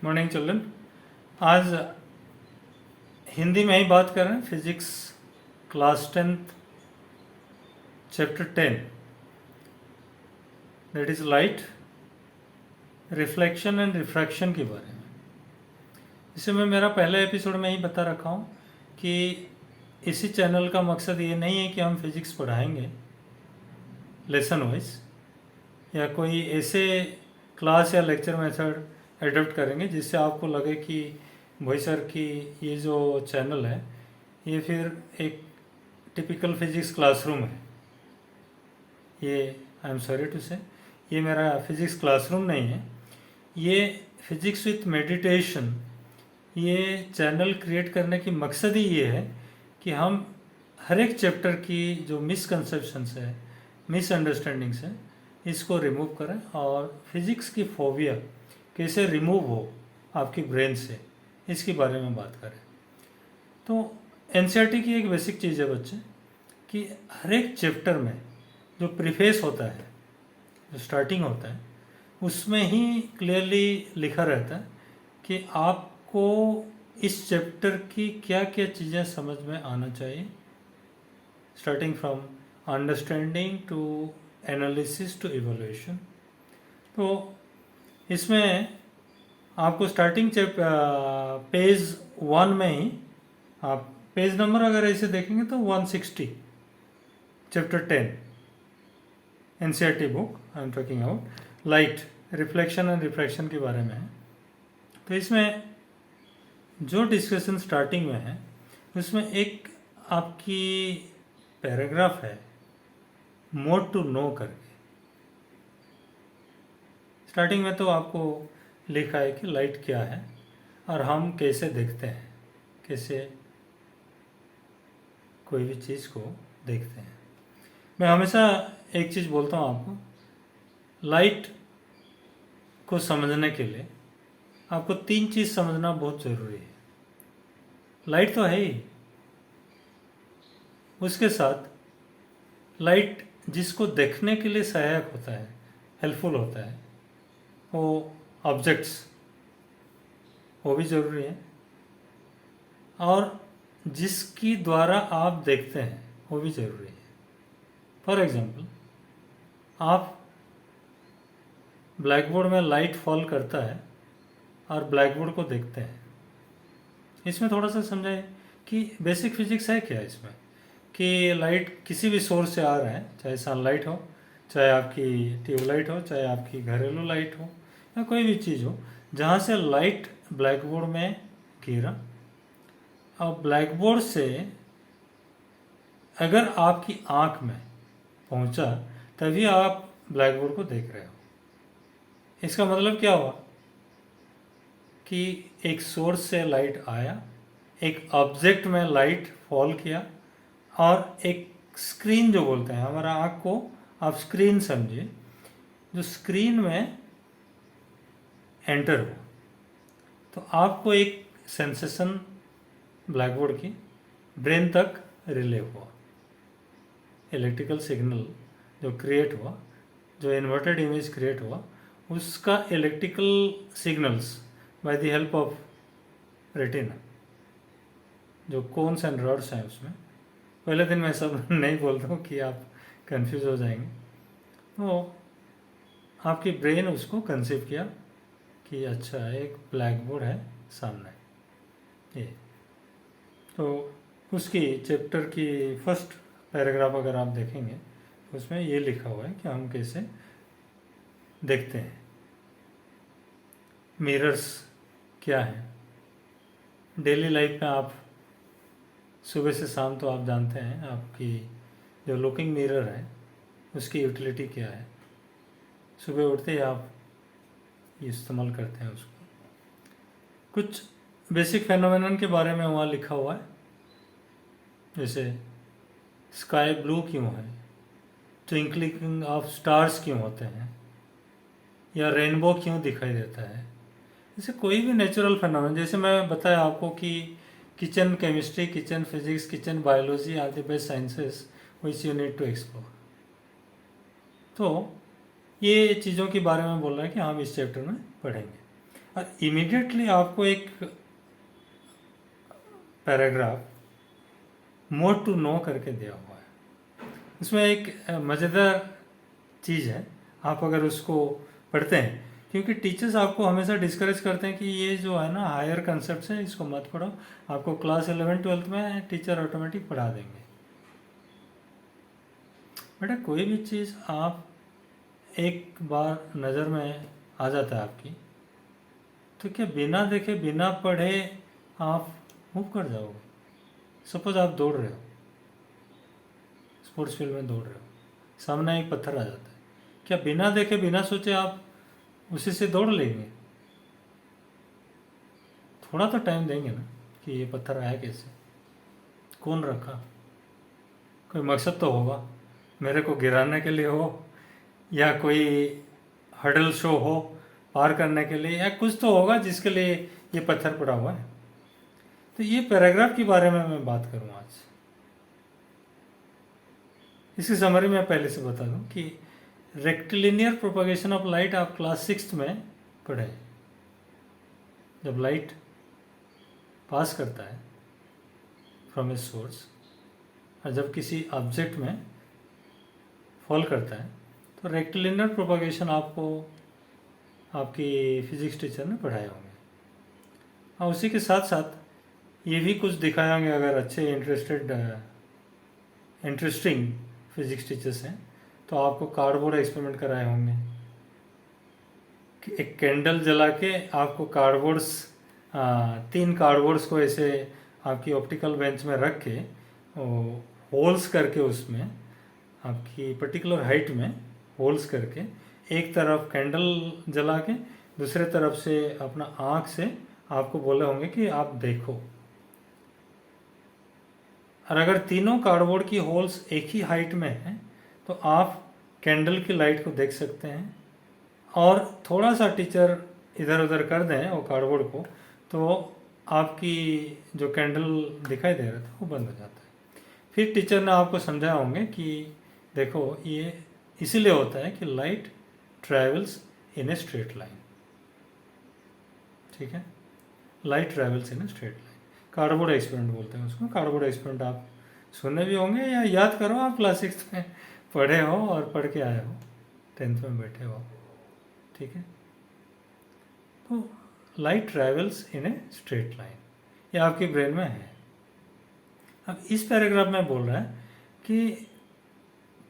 Morning children. आज हिंदी में ही बात कर रहे हैं। Physics class 10th chapter 10 that is light, reflection and refraction के बारे में। इसे मैं मेरा पहले एपिसोड में ही बता रखा हूँ कि इसी चैनल का मकसद ये नहीं है कि हम फिजिक्स पढ़ाएंगे लेसन वाइज या कोई ऐसे क्लास या लेक्चर मेथड एडॉप्ट करेंगे जिससे आपको लगे कि भाई सर की ये जो चैनल है ये फिर एक टिपिकल फिजिक्स क्लासरूम है। ये आई एम सॉरी टू से ये मेरा फिजिक्स क्लासरूम नहीं है, ये फिजिक्स विथ मेडिटेशन। ये चैनल क्रिएट करने की मकसद ही ये है कि हम हर एक चैप्टर की जो मिसकंसेप्शंस है, मिसअंडरस्टैंडिंग्स है, इसको रिमूव करें और फिज़िक्स की फोबिया कैसे रिमूव हो आपकी ब्रेन से, इसके बारे में बात करें। तो एनसीईआरटी की एक बेसिक चीज़ है बच्चे कि हर एक चैप्टर में जो प्रीफेस होता है, जो स्टार्टिंग होता है, उसमें ही क्लियरली लिखा रहता है कि आपको इस चैप्टर की क्या क्या चीज़ें समझ में आना चाहिए, starting from understanding to analysis to evolution. तो इसमें आपको स्टार्टिंग पेज 1 में ही आप पेज नंबर अगर ऐसे देखेंगे तो 160 chapter 10 NCERT book I am talking about light, reflection and refraction के बारे में है। तो इसमें जो डिस्कशन स्टार्टिंग में है उसमें एक आपकी पैराग्राफ है मोर टू नो करके। स्टार्टिंग में तो आपको लिखा है कि लाइट क्या है और हम कैसे देखते हैं, कैसे कोई भी चीज़ को देखते हैं। मैं हमेशा एक चीज़ बोलता हूँ आपको, लाइट को समझने के लिए आपको 3 चीज़ समझना बहुत ज़रूरी है। लाइट तो है ही, उसके साथ लाइट जिसको देखने के लिए सहायक होता है, हेल्पफुल होता है, वो ऑब्जेक्ट्स, वो भी ज़रूरी है, और जिसकी द्वारा आप देखते हैं वो भी ज़रूरी है। फॉर एग्जाम्पल, आप ब्लैक बोर्ड में लाइट फॉल करता है और ब्लैक बोर्ड को देखते हैं। इसमें थोड़ा सा समझाए कि बेसिक फिजिक्स है क्या इसमें, कि लाइट किसी भी सोर्स से आ रहा है, चाहे सनलाइट हो, चाहे आपकी ट्यूबलाइट हो, चाहे आपकी घरेलू लाइट हो, या कोई भी चीज़ हो जहाँ से लाइट ब्लैक बोर्ड में गिरा, और ब्लैक बोर्ड से अगर आपकी आँख में पहुँचा तभी आप ब्लैक बोर्ड को देख रहे हो। इसका मतलब क्या हुआ कि एक सोर्स से लाइट आया, एक ऑब्जेक्ट में लाइट फॉल किया, और एक स्क्रीन जो बोलते हैं, हमारा आँख को आप स्क्रीन समझिए, जो स्क्रीन में एंटर हो तो आपको एक सेंसेशन ब्लैक बोर्ड की ब्रेन तक रिले हुआ, इलेक्ट्रिकल सिग्नल जो क्रिएट हुआ, जो इन्वर्टेड इमेज क्रिएट हुआ, उसका electrical signals by the help of retina, जो कोन्स एंड रॉड्स हैं उसमें। पहले दिन मैं सब नहीं बोलता हूँ कि आप कंफ्यूज हो जाएंगे। तो आपकी ब्रेन उसको कंसीव किया कि अच्छा एक ब्लैक बोर्ड है सामने ये। तो उसकी चैप्टर की फर्स्ट पैराग्राफ अगर आप देखेंगे उसमें ये लिखा हुआ है कि हम कैसे देखते हैं। मिरर्स क्या है, डेली लाइफ में आप सुबह से शाम तो आप जानते हैं, आपकी जो लुकिंग मिरर है उसकी यूटिलिटी क्या है। सुबह उठते ही आप इस्तेमाल करते हैं उसको। कुछ बेसिक फेनोमेनन के बारे में वहाँ लिखा हुआ है, जैसे स्काई ब्लू क्यों है, ट्विंकलिंग ऑफ स्टार्स क्यों होते हैं, या रेनबो क्यों दिखाई देता है। जैसे कोई भी नेचुरल फेनोमेन, जैसे मैं बताया आपको कि kitchen chemistry, kitchen physics, kitchen biology are the best sciences which you need to explore. तो ये चीज़ों के बारे में बोल रहा है कि हम इस चैप्टर में पढ़ेंगे। और इमीडिएटली आपको एक पैराग्राफ मोर टू नो करके दिया हुआ है। उसमें एक मज़ेदार चीज़ है, आप अगर उसको पढ़ते हैं, क्योंकि टीचर्स आपको हमेशा डिस्करेज करते हैं कि ये जो है ना हायर कंसेप्ट है, इसको मत पढ़ो, आपको क्लास 11-12 में टीचर ऑटोमेटिक पढ़ा देंगे। बेटा कोई भी चीज़ आप एक बार नज़र में आ जाता है आपकी, तो क्या बिना देखे बिना पढ़े आप मूव कर जाओगे? सपोज आप दौड़ रहे हो, स्पोर्ट्स फील्ड में दौड़ रहे हो, सामने एक पत्थर आ जाता है, क्या बिना देखे बिना सोचे आप उसी से दौड़ लेंगे? थोड़ा तो टाइम देंगे ना कि ये पत्थर आया कैसे, कौन रखा, कोई मकसद तो होगा, मेरे को गिराने के लिए हो, या कोई हडल शो हो पार करने के लिए, या कुछ तो होगा जिसके लिए ये पत्थर पड़ा हुआ है। तो ये पैराग्राफ के बारे में मैं बात करूँ आज। इसकी समरी मैं पहले से बता दूं कि रेक्टिलिनियर प्रोपगेशन ऑफ लाइट आप क्लास 6 में पढ़े। जब लाइट पास करता है फ्रॉम ए सोर्स और जब किसी ऑब्जेक्ट में फॉल करता है, तो रेक्टिलिनियर प्रोपगेशन आपको आपकी फिजिक्स टीचर ने पढ़ाए होंगे। और उसी के साथ साथ ये भी कुछ दिखाए होंगे, अगर अच्छे इंटरेस्टिंग फिजिक्स टीचर्स हैं तो आपको कार्डबोर्ड एक्सपेरिमेंट कराए होंगे कि एक कैंडल जला के आपको कार्डबोर्ड्स 3 कार्डबोर्ड्स को ऐसे आपकी ऑप्टिकल बेंच में रख के होल्स करके, उसमें आपकी पर्टिकुलर हाइट में होल्स करके, एक तरफ कैंडल जला के दूसरे तरफ से अपना आँख से आपको बोले होंगे कि आप देखो। और अगर तीनों कार्डबोर्ड की होल्स एक ही हाइट में हैं तो आप कैंडल की लाइट को देख सकते हैं, और थोड़ा सा टीचर इधर उधर कर दें वो कार्डबोर्ड को, तो आपकी जो कैंडल दिखाई दे रहा था वो बंद हो जाता है। फिर टीचर ने आपको समझाया होंगे कि देखो ये इसीलिए होता है कि light travels in a straight line. ठीक है, light travels in a straight line, cardboard experiment बोलते हैं उसको। कार्डबोर्ड एक्सपेरिमेंट आप सुने भी होंगे या याद करो, आप क्लास 6 में पढ़े हो और पढ़ के आए हो, 10th में बैठे हो। ठीक है, तो light travels in a straight line, ये आपके ब्रेन में है। अब इस पैराग्राफ में बोल रहा है कि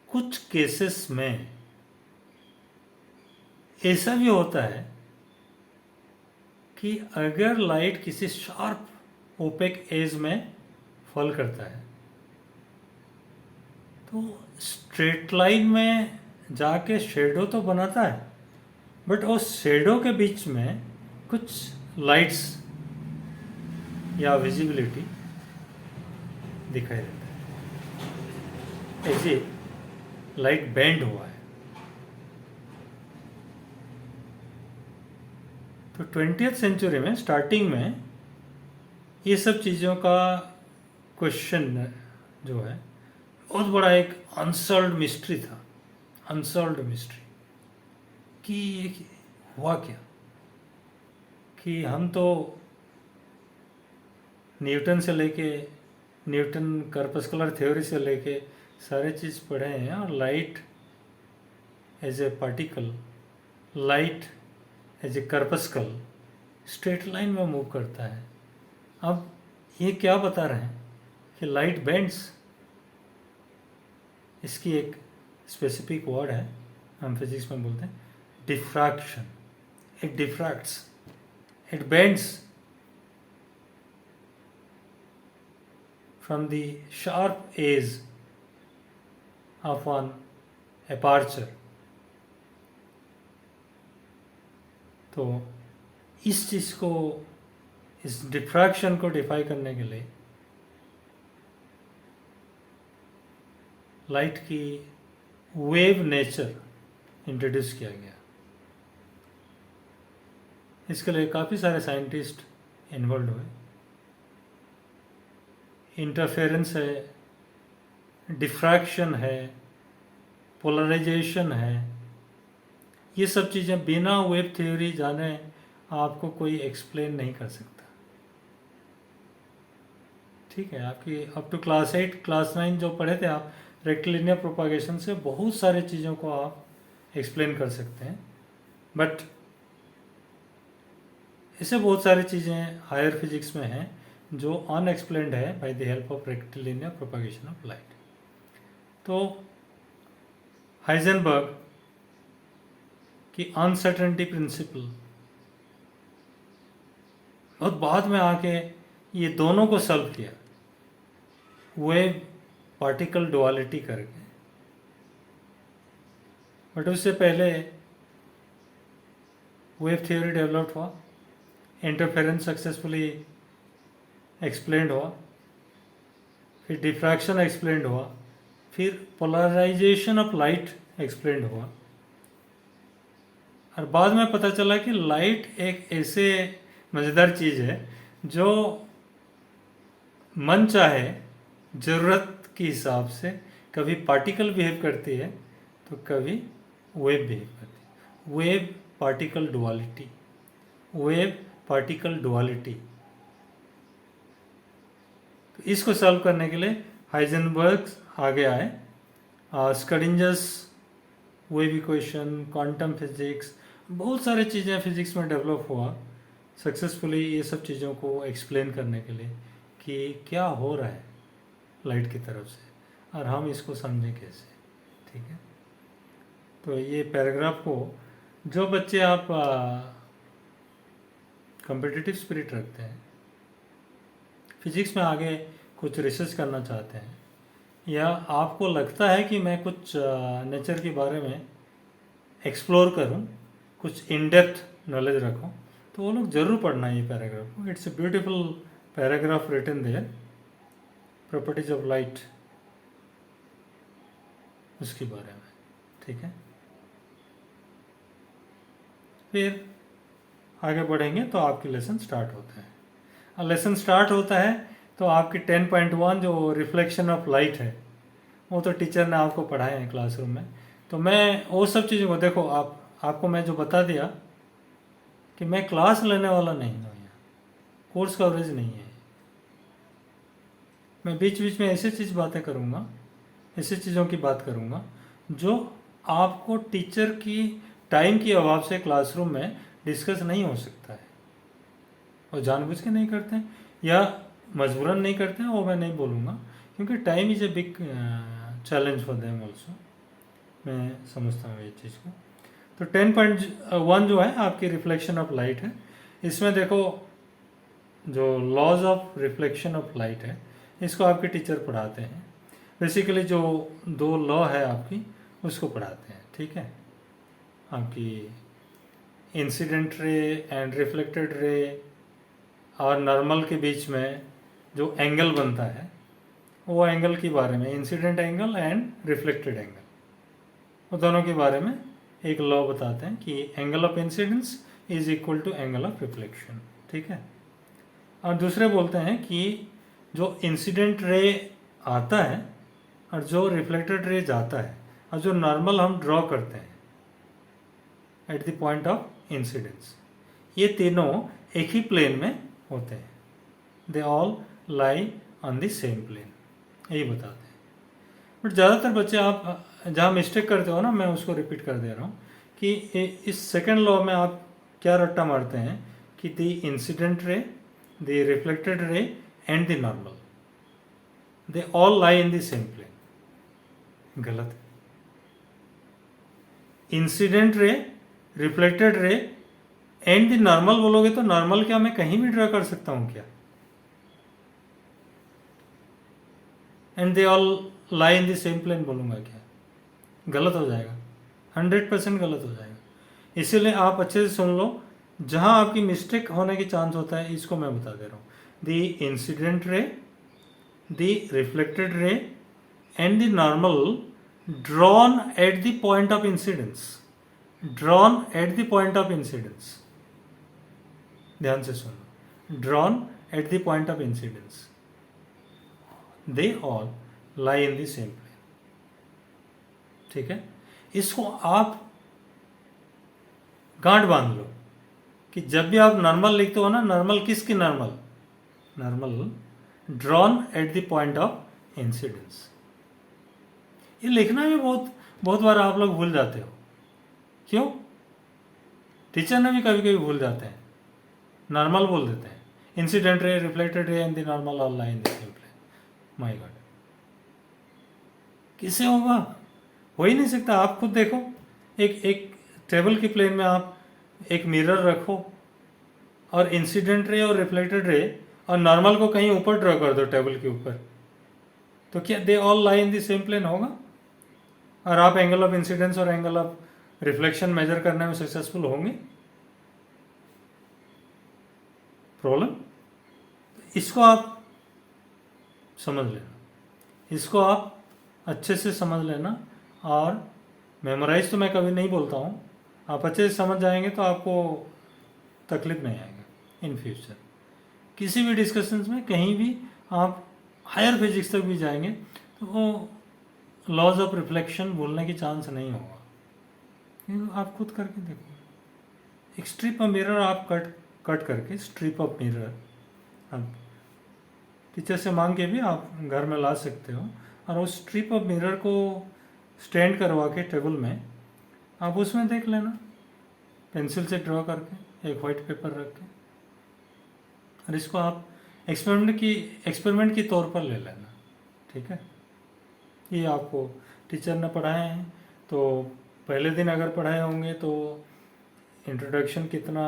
कुछ केसेस में ऐसा भी होता है कि अगर लाइट किसी शार्प ओपेक एज में फॉल करता है तो स्ट्रेट लाइन में जाके शेडो तो बनाता है, बट उस शेडो के बीच में कुछ लाइट्स या विजिबिलिटी दिखाई देता है, ऐसे लाइट बैंड हुआ है। तो 20th सेंचुरी में स्टार्टिंग में ये सब चीज़ों का क्वेश्चन जो है बहुत बड़ा एक अनसॉल्व्ड मिस्ट्री था, अनसॉल्व्ड मिस्ट्री कि ये हुआ क्या, कि हम तो न्यूटन से लेके, न्यूटन कर्पस्कुलर थ्योरी से लेके सारे चीज़ पढ़े हैं, और light as a particle, light as a corpuscle straight line में मूव करता है। अब ये क्या बता रहे हैं कि लाइट बेंड्स, इसकी एक स्पेसिफिक वर्ड है, हम फिजिक्स में बोलते हैं diffraction. It diffracts, it bends from the sharp edge of an aperture। तो इस चीज़ को, इस डिफ्रैक्शन को डिफाई करने के लिए लाइट की वेव नेचर इंट्रोड्यूस किया गया। इसके लिए काफ़ी सारे साइंटिस्ट इन्वॉल्व हुए। इंटरफेरेंस है, डिफ्रैक्शन है, पोलराइजेशन है, ये सब चीज़ें बिना वेव थ्योरी जाने आपको कोई एक्सप्लेन नहीं कर सकता। ठीक है, आपकी अप टू क्लास 8 क्लास 9 जो पढ़े थे आप, रेक्टिलिनियर प्रोपागेशन से बहुत सारे चीज़ों को आप एक्सप्लेन कर सकते हैं, बट ऐसे बहुत सारी चीज़ें हायर फिजिक्स में हैं जो अनएक्सप्लेन्ड है by the help of rectilinear propagation of light. तो हाइजेनबर्ग की अनसर्टेनिटी प्रिंसिपल बहुत बाद में आके ये दोनों को सॉल्व किया, वेव पार्टिकल डुअलिटी करके, बट उससे पहले वेव थ्योरी डेवलप हुआ, इंटरफेरेंस सक्सेसफुली एक्सप्लेंड हुआ, फिर डिफ्रैक्शन एक्सप्लेंड हुआ, फिर पोलराइजेशन ऑफ लाइट एक्सप्लेंड हुआ, और बाद में पता चला कि लाइट एक ऐसे मज़ेदार चीज़ है जो मन चाहे ज़रूरत के हिसाब से कभी पार्टिकल बिहेव करती है तो कभी वेव बिहेव करती है। Wave particle duality, wave particle duality. तो इसको सॉल्व करने के लिए हाइजेनबर्ग आगे आए, स्क्रोडिंजर्स वेव इक्वेशन, क्वांटम फिजिक्स, बहुत सारी चीज़ें फिजिक्स में डेवलप हुआ सक्सेसफुली ये सब चीज़ों को एक्सप्लेन करने के लिए कि क्या हो रहा है लाइट की तरफ से और हम इसको समझें कैसे। ठीक है, तो ये पैराग्राफ को जो बच्चे आप कॉम्पिटिटिव स्पिरिट रखते हैं, फिजिक्स में आगे कुछ रिसर्च करना चाहते हैं, या आपको लगता है कि मैं कुछ नेचर के बारे में एक्सप्लोर करूं, कुछ इन डेप्थ नॉलेज रखूं, तो वो लोग ज़रूर पढ़ना है ये paragraph. It's a beautiful paragraph written there, properties of light, उसके बारे में। ठीक है, फिर आगे बढ़ेंगे तो आपकी लेसन स्टार्ट होता है, और लेसन स्टार्ट होता है तो आपकी 10.1 जो रिफ्लेक्शन ऑफ लाइट है वो तो टीचर ने आपको पढ़ाए हैं क्लासरूम में। तो मैं वो सब चीज़ों को देखो, आपको मैं जो बता दिया कि मैं क्लास लेने वाला नहीं हूँ, यहाँ कोर्स कवरेज नहीं है, मैं बीच बीच में ऐसी चीज़ बातें करूँगा, ऐसी चीज़ों की बात करूँगा जो आपको टीचर की टाइम की अभाव से क्लासरूम में डिस्कस नहीं हो सकता है, और जानबूझ के नहीं करते हैं या मजबूरन नहीं करते हैं, वो मैं नहीं बोलूँगा, क्योंकि time is a big challenge for them also, मैं समझता हूँ ये चीज़ को। तो 10.1 जो है आपकी रिफ्लेक्शन ऑफ लाइट है। इसमें देखो जो laws of reflection of light है इसको आपके टीचर पढ़ाते हैं, बेसिकली जो दो लॉ है आपकी उसको पढ़ाते हैं। ठीक है, आपकी incident ray and reflected ray और नॉर्मल के बीच में जो एंगल बनता है वो एंगल के बारे में, incident angle and reflected angle, वो दोनों के बारे में एक लॉ बताते हैं कि angle of incidence is equal to angle of reflection. ठीक है, और दूसरे बोलते हैं कि जो इंसिडेंट रे आता है और जो रिफ्लेक्टेड रे जाता है और जो नॉर्मल हम ड्रॉ करते हैं at the point of incidence, ये तीनों एक ही प्लेन में होते हैं, they all lie on the same plane, यही बताते हैं। बट ज़्यादातर बच्चे आप जहाँ मिस्टेक करते हो ना, मैं उसको रिपीट कर दे रहा हूँ कि इस सेकेंड लॉ में आप क्या रट्टा मारते हैं कि the incident ray, the reflected ray and the normal, they all lie in the same plane. गलत है। Incident ray, reflected ray and the normal बोलोगे तो नॉर्मल क्या मैं कहीं भी ड्रा कर सकता हूँ क्या? And they all lie in the same plane बोलूँगा क्या? गलत हो जाएगा, 100% गलत हो जाएगा। इसीलिए आप अच्छे से सुन लो, जहाँ आपकी मिस्टेक होने की चांस होता है इसको मैं बता दे रहा हूँ। The incident ray, the reflected ray and the normal drawn at the point of incidence, drawn at the point of incidence, ध्यान से सुनो, drawn at the point of incidence, they all lie in the same plane. ठीक है, इसको आप गांठ बांध लो कि जब भी आप नॉर्मल लिखते हो ना, नॉर्मल किसकी normal? Normal drawn at the point of incidence. ये लिखना भी बहुत बहुत बार आप लोग भूल जाते हो। क्यों? टीचर ने भी कभी कभी भूल जाते हैं, नॉर्मल बोल देते हैं, incident ray, reflected ray in the normal all line the same plane. My god, किससे होगा? हो ही नहीं सकता। आप खुद देखो, एक एक टेबल के प्लेन में आप एक मिरर रखो और इंसिडेंट रे और रिफ्लेक्टेड रे और नॉर्मल को कहीं ऊपर ड्रॉ कर दो टेबल के ऊपर, तो क्या they all lie in the same plane होगा? और आप एंगल ऑफ इंसिडेंस और एंगल ऑफ रिफ्लेक्शन मेजर करने में सक्सेसफुल होंगे? प्रॉब्लम। इसको आप समझ लेना, इसको आप अच्छे से समझ लेना। और मेमोराइज तो मैं कभी नहीं बोलता हूँ, आप अच्छे से समझ जाएंगे तो आपको तकलीफ नहीं आएगा इन फ्यूचर। किसी भी डिस्कशंस में कहीं भी आप हायर फिजिक्स तक भी जाएंगे तो वो लॉज ऑफ रिफ्लेक्शन भूलने की चांस नहीं होगा। आप खुद करके देखो, एक स्ट्रिप ऑफ मिरर आप कट करके, स्ट्रिप ऑफ मिरर आप टीचर से मांग के भी आप घर में ला सकते हो, और उस स्ट्रिप ऑफ मिरर को स्टैंड करवा के टेबल में आप उसमें देख लेना, पेंसिल से ड्रॉ करके एक वाइट पेपर रख के, और इसको आप एक्सपेरिमेंट की तौर पर ले लेना। ठीक है? ये आपको टीचर ने पढ़ाए हैं, तो पहले दिन अगर पढ़ाए होंगे तो इंट्रोडक्शन कितना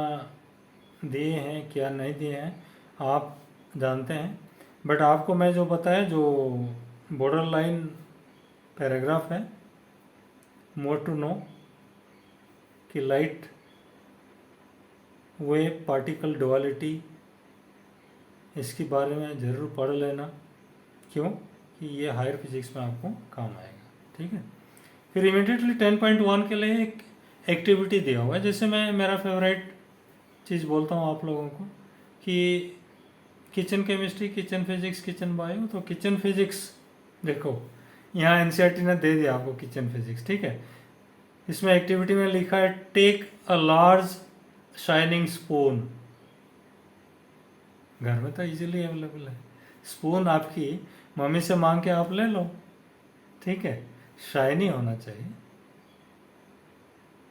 दिए हैं क्या नहीं दिए हैं आप जानते हैं, बट आपको मैं जो बताया, जो बॉर्डर लाइन पैराग्राफ है, मोर टू नो कि लाइट वेव पार्टिकल डुअलिटी, इसके बारे में ज़रूर पढ़ लेना। क्यों? कि ये हायर फिजिक्स में आपको काम आएगा। ठीक है? फिर इमीडिएटली 10.1 के लिए एक एक्टिविटी दिया हुआ है। जैसे मैं मेरा फेवरेट चीज़ बोलता हूँ आप लोगों को कि kitchen chemistry, kitchen physics, kitchen bio. तो किचन फिजिक्स देखो, यहाँ एनसीईआरटी ने दे दिया आपको किचन फिजिक्स। ठीक है? इसमें एक्टिविटी में लिखा है take a large shining spoon. घर में तो इजीली अवेलेबल है, स्पून आपकी मम्मी से मांग के आप ले लो। ठीक है? शाइनी होना चाहिए,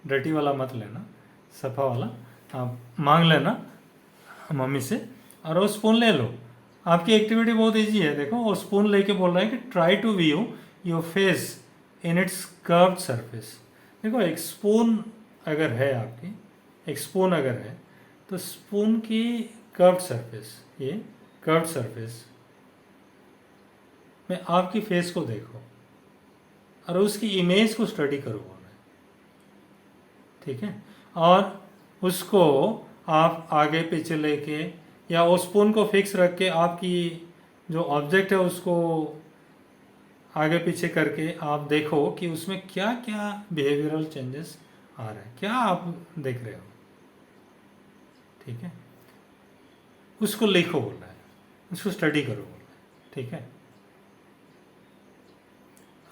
डर्टी वाला मत लेना, सफ़ा वाला आप मांग लेना मम्मी से, और वो स्पून ले लो। आपकी एक्टिविटी बहुत इजी है। देखो, वो स्पून लेके बोल रहा है कि try to view your face in its curved surface. देखो, एक स्पून अगर है आपकी, एक स्पून अगर है तो स्पून की कर्व्ड सरफेस, ये कर्व्ड सरफेस में आपकी फेस को देखो और उसकी इमेज को स्टडी करो। ठीक है? और उसको आप आगे पीछे लेके या वो स्पून को फिक्स रख के आपकी जो ऑब्जेक्ट है उसको आगे पीछे करके आप देखो कि उसमें क्या क्या बिहेवियरल चेंजेस आ रहे हैं, क्या आप देख रहे हो। ठीक है? उसको लिखो बोल रहा है, उसको स्टडी करो बोल रहा है। ठीक है?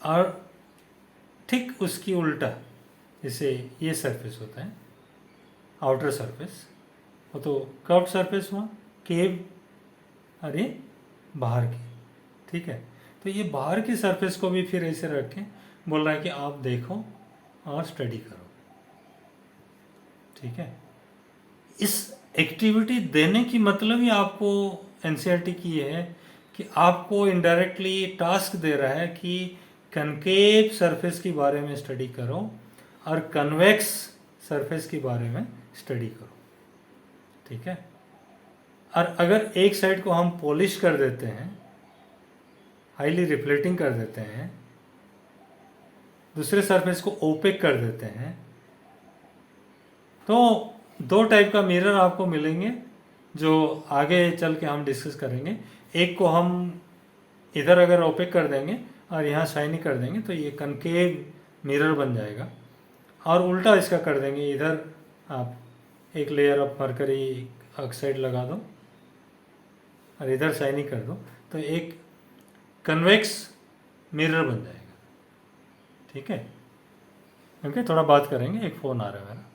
और ठीक उसकी उल्टा, जैसे ये सरफेस होता है आउटर सरफेस, वो तो कर्व्ड सरफेस हुआ, केव, और ये बाहर की। ठीक है? तो ये बाहर की सरफेस को भी फिर ऐसे रख के बोल रहा है कि आप देखो और स्टडी करो। ठीक है? इस एक्टिविटी देने की मतलब ही आपको एनसीईआरटी की है कि आपको इनडायरेक्टली टास्क दे रहा है कि कनकेव सरफेस के बारे में स्टडी करो और कन्वेक्स सरफेस के बारे में स्टडी करो। ठीक है? और अगर एक साइड को हम पॉलिश कर देते हैं, हाईली रिफ्लेक्टिंग कर देते हैं, दूसरे सरफेस को ओपेक कर देते हैं, तो दो टाइप का मिरर आपको मिलेंगे जो आगे चल के हम डिस्कस करेंगे। एक को हम इधर अगर ओपेक कर देंगे और यहाँ शाइनी कर देंगे तो ये कनकेव मिरर बन जाएगा, और उल्टा इसका कर देंगे, इधर आप एक लेयर ऑफ मरकरी ऑक्साइड लगा दो और इधर शाइनी कर दो, तो एक कन्वेक्स मिरर बन जाएगा। ठीक है? ओके, थोड़ा बात करेंगे, एक फ़ोन आ रहा है मेरा।